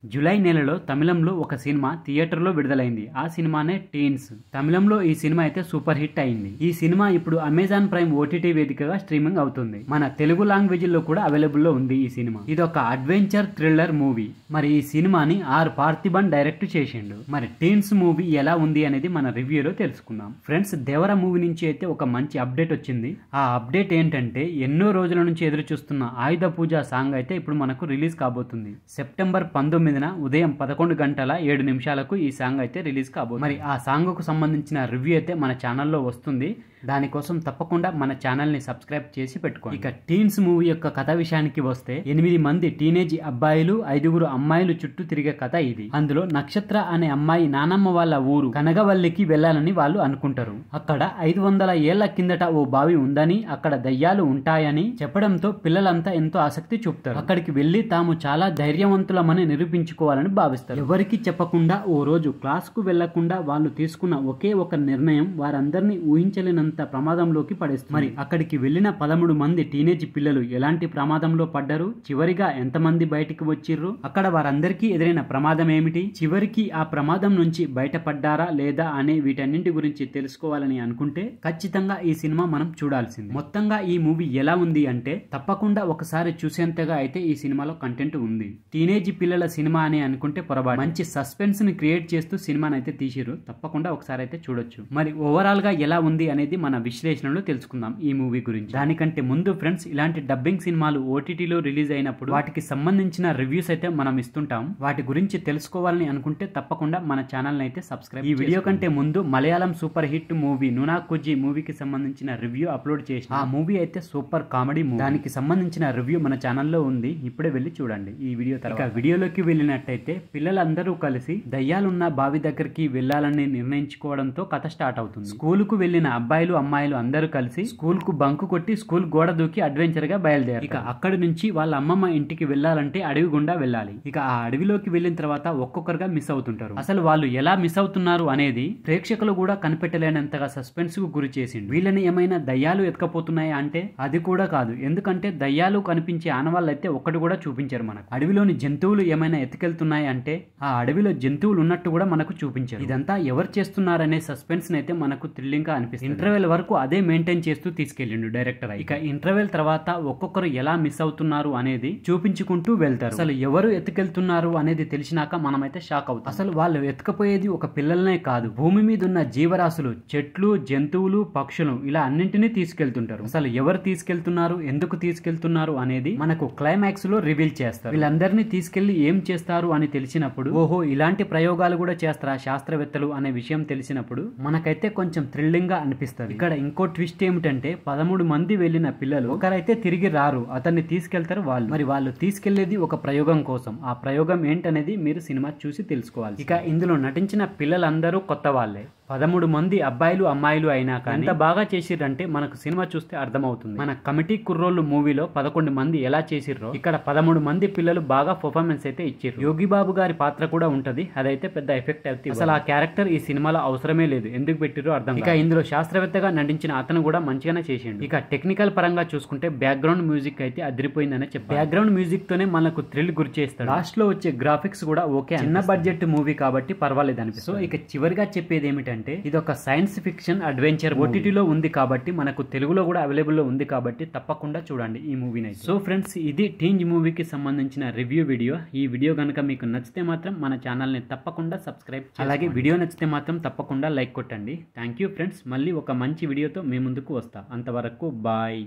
July నెలలో తమిళంలో ఒక సినిమా థియేటర్లో విడుదలైంది. ఆ సినిమానే టీన్స్. తమిళంలో ఈ సినిమా అయితే సూపర్ హిట్ అయింది. ఈ సినిమా ఇప్పుడు అమెజాన్ ప్రైమ్ ఓటీటీ వేదికగా స్ట్రీమింగ్ అవుతుంది. మన తెలుగు లాంగ్వేజ్ లో కూడా అవైలబుల్ లో ఉంది ఈ సినిమా. ఇది ఒక అడ్వెంచర్ థ్రిల్లర్ మూవీ. మరి ఈ సినిమాని ఆర్ పార్థిబన్ డైరెక్ట్ చేసిండు. మరి టీన్స్ మూవీ ఎలా ఉంది అనేది మన రివ్యూలో తెలుసుకుందాం. ఫ్రెండ్స్, దేవర మూవీ నుంచి అయితే ఒక మంచి అప్డేట్ వచ్చింది. ఆ అప్డేట్ ఏంటంటే ఎన్నో రోజుల నుంచి ఎదురు చూస్తున్న ఆయుధ పూజ సాంగ్ అయితే ఇప్పుడు మనకు రిలీజ్ కాబోతుంది. సెప్టెంబర్ 19 ఉదయం 11:07 ఈ సాంగ్ అయితే రిలీజ్ కాబోతుంది. మరి ఆ సాంగ్ కు సంబంధించిన రివ్యూ అయితే మన ఛానల్లో వస్తుంది. దానికోసం తప్పకుండా మన ఛానల్ ని సబ్స్క్రైబ్ చేసి పెట్టుకోండి. ఇక టీన్స్ మూవీ యొక్క కథ విషయానికి వస్తే 8 మంది టీనేజ్ అబ్బాయిలు 5 అమ్మాయిలు చుట్టూ తిరిగే కథ ఇది. అందులో నక్షత్ర అనే అమ్మాయి నానమ్మ వాళ్ళ ఊరు కనగవల్లికి వెళ్లాలని వాళ్ళు అనుకుంటారు. అక్కడ 500 ఏళ్ల కిందట ఓ బావి ఉందని, అక్కడ దయ్యాలు ఉంటాయని చెప్పడంతో పిల్లలంతా ఎంతో ఆసక్తి చూపుతారు. అక్కడికి వెళ్లి తాము చాలా ధైర్యవంతులమని నిరూపించుకోవాలని భావిస్తారు. ఎవరికి చెప్పకుండా ఓ రోజు క్లాస్ కు వెళ్లకుండా వాళ్ళు తీసుకున్న ఒకే ఒక నిర్ణయం వారందరినీ ఊహించలేనంత ప్రమాదంలోకి పడేస్తుంది. మరి అక్కడికి వెళ్లిన 13 మంది టీనేజ్ పిల్లలు ఎలాంటి ప్రమాదంలో పడ్డారు, చివరిగా ఎంతమంది బయటికి వచ్చిర్రు, అక్కడ వారందరికీ ఎదురైన ప్రమాదం ఏమిటి, చివరికి ఆ ప్రమాదం నుంచి బయటపడ్డారా లేదా అనే వీటన్నింటి గురించి తెలుసుకోవాలని అనుకుంటే ఖచ్చితంగా ఈ సినిమా మనం చూడాల్సింది. మొత్తంగా ఈ మూవీ ఎలా ఉంది అంటే తప్పకుండా ఒకసారి చూసేంతగా అయితే ఈ సినిమాలో కంటెంట్ ఉంది. టీనేజ్ పిల్లల సినిమా అని అనుకుంటే పొరపాటు. మంచి సస్పెన్స్ ని క్రియేట్ చేస్తూ సినిమాని అయితే తీసిరు. తప్పకుండా ఒకసారి అయితే చూడొచ్చు. మరి ఓవరాల్ గా ఎలా ఉంది అనేది మన విశ్లేషణలో తెలుసుకుందాం ఈ మూవీ గురించి. దానికంటే ముందు ఫ్రెండ్స్, ఇలాంటి డబ్బింగ్ సినిమాలు ఓటీటీలో రిలీజ్ అయినప్పుడు వాటికి సంబంధించిన రివ్యూస్ అయితే మనం ఇస్తుంటాం. వాటి గురించి తెలుసుకోవాలని అనుకుంటే తప్పకుండా మన ఛానల్ ని అయితే సబ్స్క్రైబ్. ఈ వీడియో కంటే ముందు మలయాళం సూపర్ హిట్ మూవీ నునాకుజి మూవీకి సంబంధించిన రివ్యూ అప్లోడ్ చేసి, ఆ మూవీ అయితే సూపర్ కామెడీ మూవీ. దానికి సంబంధించిన రివ్యూ మన ఛానల్లో ఉంది. ఇప్పుడే వెళ్ళి చూడండి ఈ వీడియో తర్వాత. వీడియోలోకి వెళ్ళినట్టయితే పిల్లలందరూ కలిసి దయ్యాలున్న బావి దగ్గరికి వెళ్లాలని నిర్ణయించుకోవడంతో కథ స్టార్ట్ అవుతుంది. స్కూల్ కు వెళ్లిన అబ్బాయిలు అమ్మాయిలు అందరూ కలిసి స్కూల్ కు బంకు కొట్టి స్కూల్ గోడ దూకి అడ్వెంచర్ గా బయలుదేరారు. ఇక అక్కడి నుంచి వాళ్ళ అమ్మమ్మ ఇంటికి వెళ్లాలంటే అడవి గుండా వెళ్ళాలి. ఇక ఆ అడవిలోకి వెళ్లిన తర్వాత ఒక్కొక్కరుగా మిస్ అవుతుంటారు. అసలు వాళ్ళు ఎలా మిస్ అవుతున్నారు అనేది ప్రేక్షకులు కూడా కనిపెట్టలేనంతగా సస్పెన్స్ కు గురి చేసిండు. వీళ్ళని ఏమైనా దయ్యాలు ఎత్తుకపోతున్నాయా అంటే అది కూడా కాదు. ఎందుకంటే దయ్యాలు కనిపించే ఆనవాళ్ళు అయితే ఒక్కటి కూడా చూపించారు మనకు. అడవిలోని జంతువులు ఏమైనా ఎత్తుకెళ్తున్నాయి అంటే ఆ అడవిలో జంతువులు ఉన్నట్టు కూడా మనకు చూపించారు. ఇదంతా ఎవరు చేస్తున్నారనే సస్పెన్స్ అయితే మనకు థ్రిల్లింగ్ గా అనిపిస్తుంది. ఇంటర్వెల్ వరకు అదే మెయింటైన్ చేస్తూ తీసుకెళ్లిండు డైరెక్టర్. ఇక ఇంటర్వెల్ తర్వాత ఒక్కొక్కరు ఎలా మిస్ అవుతున్నారు అనేది చూపించుకుంటూ వెళ్తారు. అసలు ఎవరు ఎత్తుకెళ్తున్నారు అనేది తెలిసినాక మనమైతే షాక్ అవుతాం. అసలు వాళ్ళు ఎత్తుకపోయేది ఒక పిల్లలనే కాదు, భూమి మీద ఉన్న జీవరాశులు, చెట్లు, జంతువులు, పక్షులు ఇలా అన్నింటినీ తీసుకెళ్తుంటారు. అసలు ఎవరు తీసుకెళ్తున్నారు, ఎందుకు తీసుకెళ్తున్నారు అనేది మనకు క్లైమాక్స్ లో రివీల్ చేస్తారు. వీళ్ళందరినీ తీసుకెళ్లి ఏం చేస్తారు అని తెలిసినప్పుడు, ఓహో ఇలాంటి ప్రయోగాలు కూడా చేస్తారా శాస్త్రవేత్తలు అనే విషయం తెలిసినప్పుడు మనకైతే కొంచెం థ్రిల్లింగ్ గా అనిపిస్తుంది. ఇక్కడ ఇంకో ట్విస్ట్ ఏమిటంటే 13 మంది వెళ్లిన పిల్లలు ఒకరైతే తిరిగి రారు, అతన్ని తీసుకెళ్తారు వాళ్ళు. మరి వాళ్ళు తీసుకెళ్లేది ఒక ప్రయోగం కోసం. ఆ ప్రయోగం ఏంటనేది మీరు సినిమా చూసి తెలుసుకోవాలి. ఇక ఇందులో నటించిన పిల్లలందరూ కొత్త వాళ్ళే. 13 మంది అబ్బాయిలు అమ్మాయిలు అయినా కానీ ఎంత బాగా చేసిర్రంటే మనకు సినిమా చూస్తే అర్థమవుతుంది. మన కమిటీ కుర్రోళ్ళు మూవీలో 11 మంది ఎలా చేసిర్రో ఇక్కడ 13 మంది పిల్లలు బాగా పర్ఫార్మెన్స్ అయితే ఇచ్చారు. యోగి బాబు గారి పాత్ర కూడా ఉంటది, అదైతే పెద్ద ఎఫెక్ట్ అవుతుంది. అసలు ఆ క్యారెక్టర్ ఈ సినిమాలో అవసరమే లేదు, ఎందుకు పెట్టిరో అర్థం. ఇక ఇందులో శాస్త్రవేత్తగా నటించిన అతను కూడా మంచిగానే చేసిండు. ఇక టెక్నికల్ పరంగా చూసుకుంటే బ్యాక్గ్రౌండ్ మ్యూజిక్ అయితే అదిరిపోయిందనే చెప్పారు. బ్యాక్గ్రౌండ్ మ్యూజిక్ తోనే మనకు థ్రిల్ గురి చేస్తాడు. లాస్ట్ లో వచ్చే గ్రాఫిక్స్ కూడా ఓకే, చిన్న బడ్జెట్ మూవీ కాబట్టి పర్వాలేదు అనిపిస్తుంది. సో ఇక చివరిగా చెప్పేది ఏమిటంటే ఇది ఒక సైన్స్ ఫిక్షన్ అడ్వెంచర్ ఓటీటీలో ఉంది కాబట్టి మనకు తెలుగులో కూడా అవైలబుల్ లో ఉంది కాబట్టి తప్పకుండా చూడండి ఈ మూవీని. సో ఫ్రెండ్స్, ఇది టీంజ్ మూవీకి సంబంధించిన రివ్యూ వీడియో. ఈ వీడియో కనుక మీకు నచ్చితే మాత్రం మన ఛానల్ ని తప్పకుండా సబ్స్క్రైబ్, అలాగే వీడియో నచ్చితే మాత్రం తప్పకుండా లైక్ కొట్టండి. థ్యాంక్ యూ ఫ్రెండ్స్, మళ్ళీ ఒక మంచి వీడియోతో మీ ముందుకు వస్తా. అంతవరకు బాయ్.